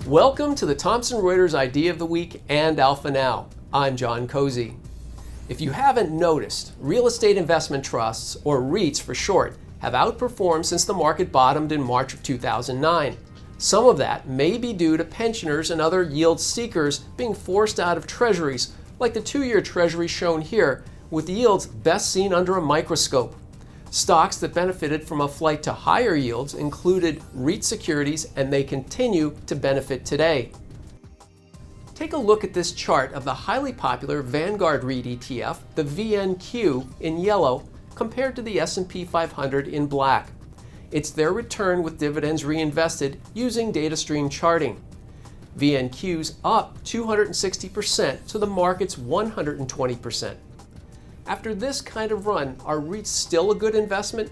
Welcome to the Thomson Reuters Idea of the Week and Alpha Now. I'm John Cozy. If you haven't noticed, real estate investment trusts, or REITs for short, have outperformed since the market bottomed in March of 2009. Some of that may be due to pensioners and other yield seekers being forced out of treasuries, like the 2-year treasury shown here, with yields best seen under a microscope. Stocks that benefited from a flight to higher yields included REIT securities, and they continue to benefit today. Take a look at this chart of the highly popular Vanguard REIT ETF, the VNQ, in yellow, compared to the S&P 500 in black. It's their return with dividends reinvested using DataStream charting. VNQ's up 260% to the market's 120%. After this kind of run, are REITs still a good investment?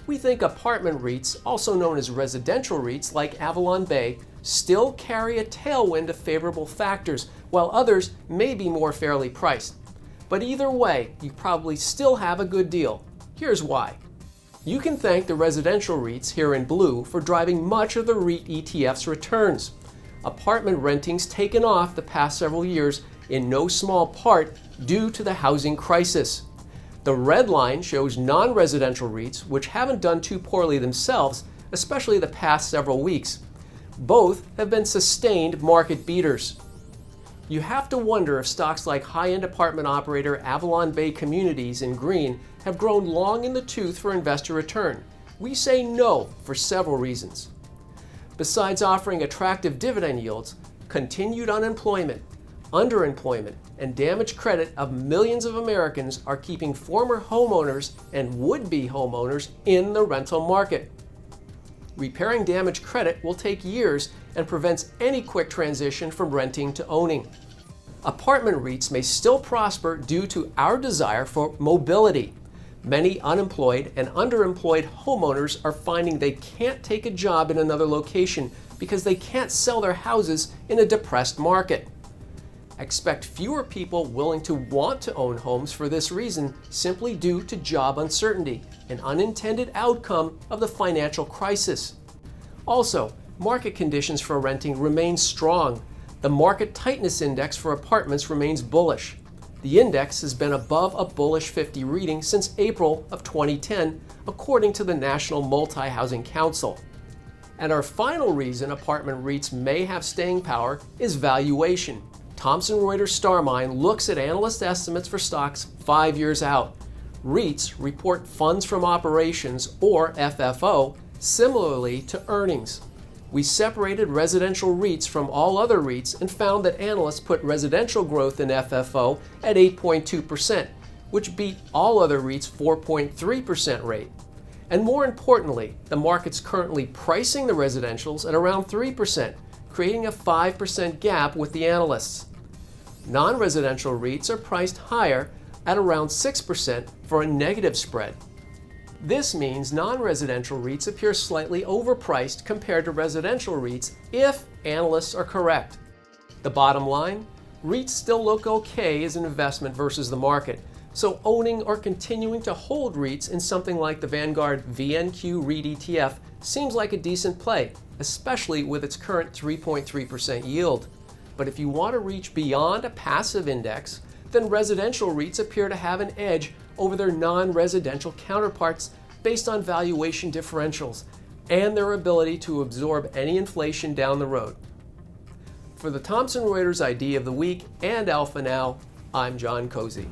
We think apartment REITs, also known as residential REITs like Avalon Bay, still carry a tailwind of favorable factors, while others may be more fairly priced. But either way, you probably still have a good deal. Here's why. You can thank the residential REITs here in blue for driving much of the REIT ETF's returns. Apartment renting's taken off the past several years, in no small part due to the housing crisis. The red line shows non-residential REITs, which haven't done too poorly themselves, especially the past several weeks. Both have been sustained market beaters. You have to wonder if stocks like high-end apartment operator Avalon Bay Communities in green have grown long in the tooth for investor return. We say no for several reasons. Besides offering attractive dividend yields, continued unemployment, underemployment, and damaged credit of millions of Americans are keeping former homeowners and would-be homeowners in the rental market. Repairing damaged credit will take years and prevents any quick transition from renting to owning. Apartment REITs may still prosper due to our desire for mobility. Many unemployed and underemployed homeowners are finding they can't take a job in another location because they can't sell their houses in a depressed market. Expect fewer people willing to want to own homes for this reason, simply due to job uncertainty, an unintended outcome of the financial crisis. Also, market conditions for renting remain strong. The market tightness index for apartments remains bullish. The index has been above a bullish 50 reading since April of 2010, according to the National Multi-Housing Council. And our final reason apartment REITs may have staying power is valuation. Thomson Reuters StarMine looks at analyst estimates for stocks 5 years out. REITs report funds from operations, or FFO, similarly to earnings. We separated residential REITs from all other REITs and found that analysts put residential growth in FFO at 8.2%, which beat all other REITs' 4.3% rate. And more importantly, the market's currently pricing the residentials at around 3%, creating a 5% gap with the analysts. Non-residential REITs are priced higher at around 6% for a negative spread. This means non-residential REITs appear slightly overpriced compared to residential REITs if analysts are correct. The bottom line, REITs still look okay as an investment versus the market, so owning or continuing to hold REITs in something like the Vanguard VNQ REIT ETF seems like a decent play, especially with its current 3.3% yield. But if you want to reach beyond a passive index, then residential REITs appear to have an edge over their non-residential counterparts based on valuation differentials and their ability to absorb any inflation down the road. For the Thomson Reuters Idea of the Week and Alpha Now, I'm John Cozy.